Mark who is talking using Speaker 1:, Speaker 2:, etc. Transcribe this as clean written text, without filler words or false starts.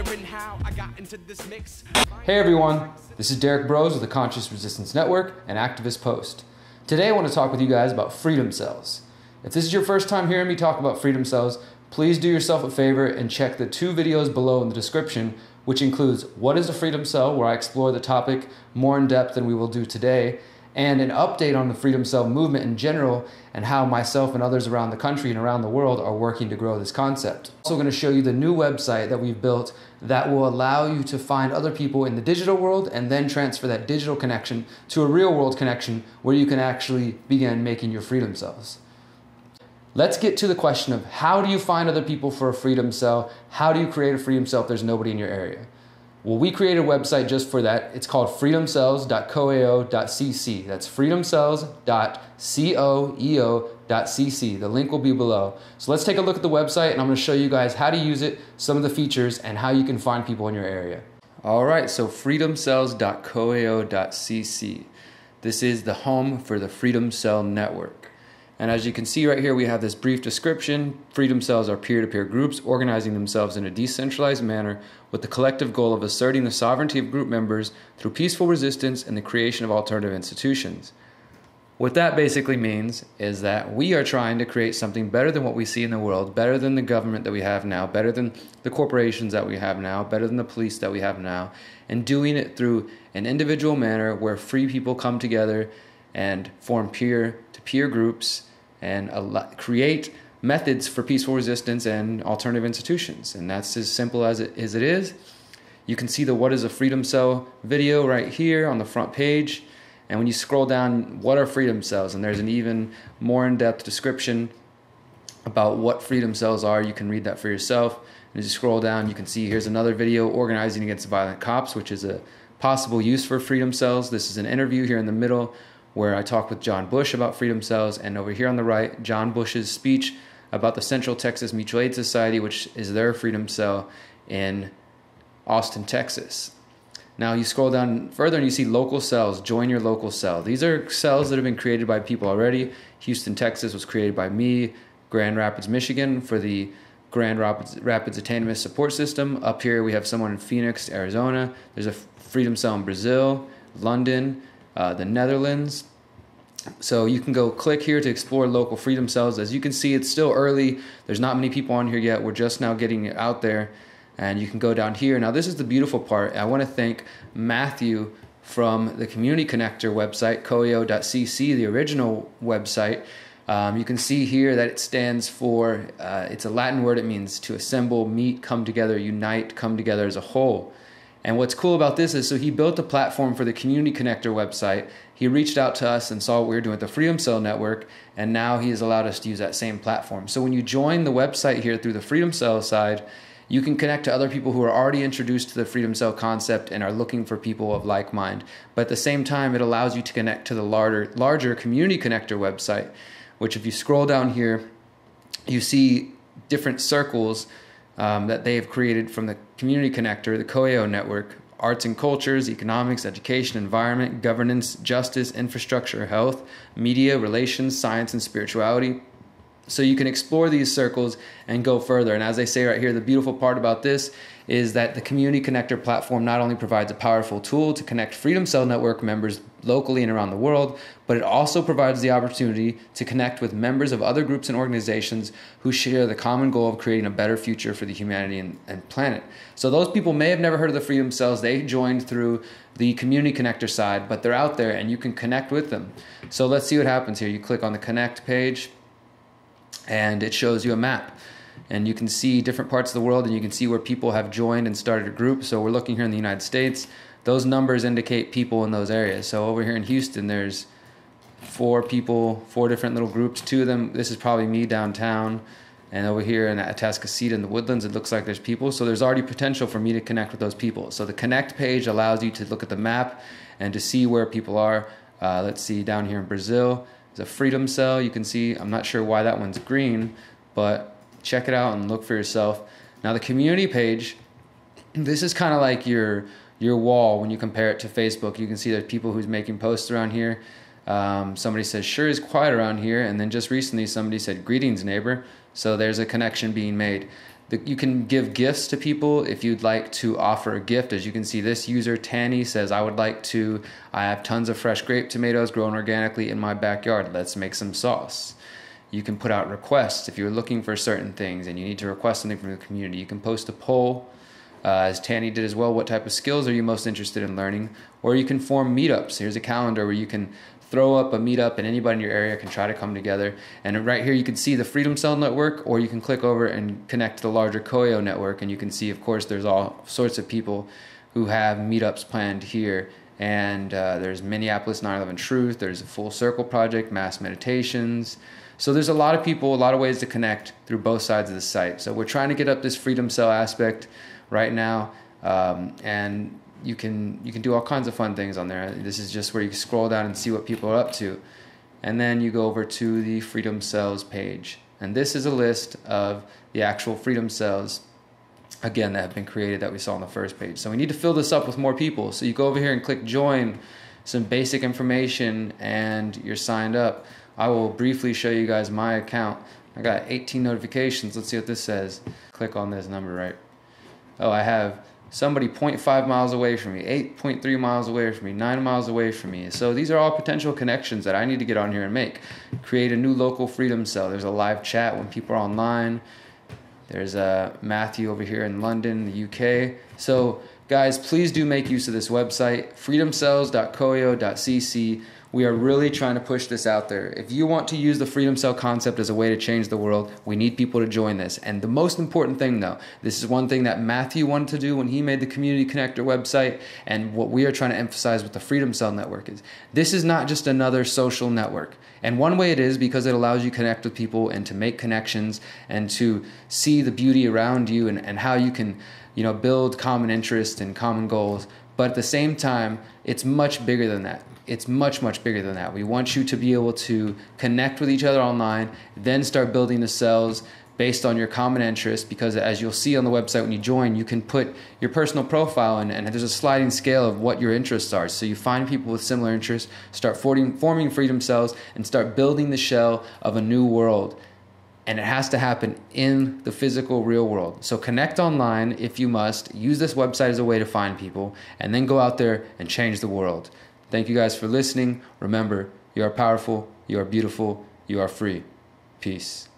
Speaker 1: wondering how I got into this mix.
Speaker 2: Hey everyone, this is Derek Bros with the Conscious Resistance Network and Activist Post. Today I want to talk with you guys about freedom cells. If this is your first time hearing me talk about freedom cells, please do yourself a favor and check the 2 videos below in the description, which includes what is a freedom cell, where I explore the topic more in depth than we will do today, and an update on the freedom cell movement in general and how myself and others around the country and around the world are working to grow this concept. I'm also going to show you the new website that we've built that will allow you to find other people in the digital world and then transfer that digital connection to a real world connection where you can actually begin making your freedom cells. Let's get to the question of how do you find other people for a freedom cell? How do you create a freedom cell if there's nobody in your area? Well, we created a website just for that. It's called freedomcells.coeo.cc. That's freedomcells.coeo.cc. The link will be below. So let's take a look at the website and I'm going to show you guys how to use it, some of the features, and how you can find people in your area. All right, so freedomcells.coeo.cc. This is the home for the Freedom Cell Network. And as you can see right here, we have this brief description. Freedom cells are peer-to-peer groups organizing themselves in a decentralized manner with the collective goal of asserting the sovereignty of group members through peaceful resistance and the creation of alternative institutions. What that basically means is that we are trying to create something better than what we see in the world, better than the government that we have now, better than the corporations that we have now, better than the police that we have now, and doing it through an individual manner where free people come together and form peer-to-peer groups and create methods for peaceful resistance and alternative institutions. And that's as simple as it is. You can see the What is a Freedom Cell video right here on the front page. And when you scroll down, what are freedom cells? And there's an even more in-depth description about what freedom cells are. You can read that for yourself. And as you scroll down, you can see here's another video, Organizing Against Violent Cops, which is a possible use for freedom cells. This is an interview here in the middle where I talk with John Bush about freedom cells, and over here on the right, John Bush's speech about the Central Texas Mutual Aid Society, which is their freedom cell in Austin, Texas. Now you scroll down further and you see local cells. Join your local cell. These are cells that have been created by people already. Houston, Texas was created by me. Grand Rapids, Michigan for the Grand Rapids Attainment Support System. Up here we have someone in Phoenix, Arizona. There's a freedom cell in Brazil, London, the Netherlands. So you can go click here to explore local freedom cells. As you can see, it's still early. There's not many people on here yet. We're just now getting it out there. And you can go down here. Now this is the beautiful part. I want to thank Matthew from the Community Connector website, coeo.cc, the original website. You can see here that it stands for, it's a Latin word. It means to assemble, meet, come together, unite, come together as a whole. And what's cool about this is, so he built a platform for the Community Connector website. He reached out to us and saw what we were doing with the Freedom Cell Network, and now he has allowed us to use that same platform. So when you join the website here through the Freedom Cell side, you can connect to other people who are already introduced to the Freedom Cell concept and are looking for people of like mind. But at the same time, it allows you to connect to the larger Community Connector website, which if you scroll down here, you see different circles that they have created from the Community Connector, the COEO network: arts and cultures, economics, education, environment, governance, justice, infrastructure, health, media, relations, science, and spirituality. So you can explore these circles and go further. And as they say right here, the beautiful part about this is that the Community Connector platform not only provides a powerful tool to connect Freedom Cell Network members locally and around the world, but it also provides the opportunity to connect with members of other groups and organizations who share the common goal of creating a better future for the humanity and planet. So those people may have never heard of the Freedom Cells. They joined through the Community Connector side, but they're out there and you can connect with them. So let's see what happens here. You click on the Connect page and it shows you a map. And you can see different parts of the world and you can see where people have joined and started a group. So we're looking here in the United States. Those numbers indicate people in those areas. So over here in Houston, there's 4 people, 4 different little groups. 2 of them, this is probably me downtown. And over here in Atascocita in the Woodlands, it looks like there's people. So there's already potential for me to connect with those people. So the Connect page allows you to look at the map and to see where people are. Let's see, down here in Brazil, there's a Freedom Cell. You can see, I'm not sure why that one's green, but check it out and look for yourself. Now the community page, this is kind of like your wall when you compare it to Facebook. You can see there's people who's making posts around here. Somebody says, sure is quiet around here. And then just recently somebody said, greetings neighbor. So there's a connection being made. You can give gifts to people if you'd like to offer a gift. As you can see, this user, Tanny, says, I have tons of fresh grape tomatoes grown organically in my backyard. Let's make some sauce. You can put out requests if you're looking for certain things and you need to request something from the community. You can post a poll, as Tanny did as well. What type of skills are you most interested in learning? Or you can form meetups. Here's a calendar where you can throw up a meetup and anybody in your area can try to come together. And right here you can see the Freedom Cell Network, or you can click over and connect to the larger Koyo network, and you can see, of course, there's all sorts of people who have meetups planned here. And there's Minneapolis 9/11 Truth, there's a Full Circle Project, Mass Meditations. So there's a lot of people, a lot of ways to connect through both sides of the site. So we're trying to get up this Freedom Cell aspect right now, and you can do all kinds of fun things on there. This is just where you scroll down and see what people are up to. And then you go over to the Freedom Cells page. And this is a list of the actual Freedom Cells, again, that have been created that we saw on the first page. So we need to fill this up with more people. So you go over here and click join, some basic information, and you're signed up. I will briefly show you guys my account. I got 18 notifications. Let's see what this says. Click on this number, right? Oh, I have somebody 0.5 miles away from me, 8.3 miles away from me, 9 miles away from me. So these are all potential connections that I need to get on here and make. Create a new local Freedom Cell. There's a live chat when people are online. There's Matthew over here in London, the UK. So guys, please do make use of this website, freedomcells.koyo.cc. We are really trying to push this out there. If you want to use the Freedom Cell concept as a way to change the world, we need people to join this. And the most important thing, though, this is one thing that Matthew wanted to do when he made the Community Connector website, and what we are trying to emphasize with the Freedom Cell Network is this is not just another social network. And one way it is because it allows you to connect with people and to make connections and to see the beauty around you and how you can, build common interests and common goals. But at the same time, it's much bigger than that. It's much, much bigger than that. We want you to be able to connect with each other online, then start building the cells based on your common interests, because as you'll see on the website when you join, you can put your personal profile in, and there's a sliding scale of what your interests are. So you find people with similar interests, start forming Freedom Cells, and start building the shell of a new world. And it has to happen in the physical real world. So connect online if you must. Use this website as a way to find people, and then go out there and change the world. Thank you guys for listening. Remember, you are powerful, you are beautiful, you are free. Peace.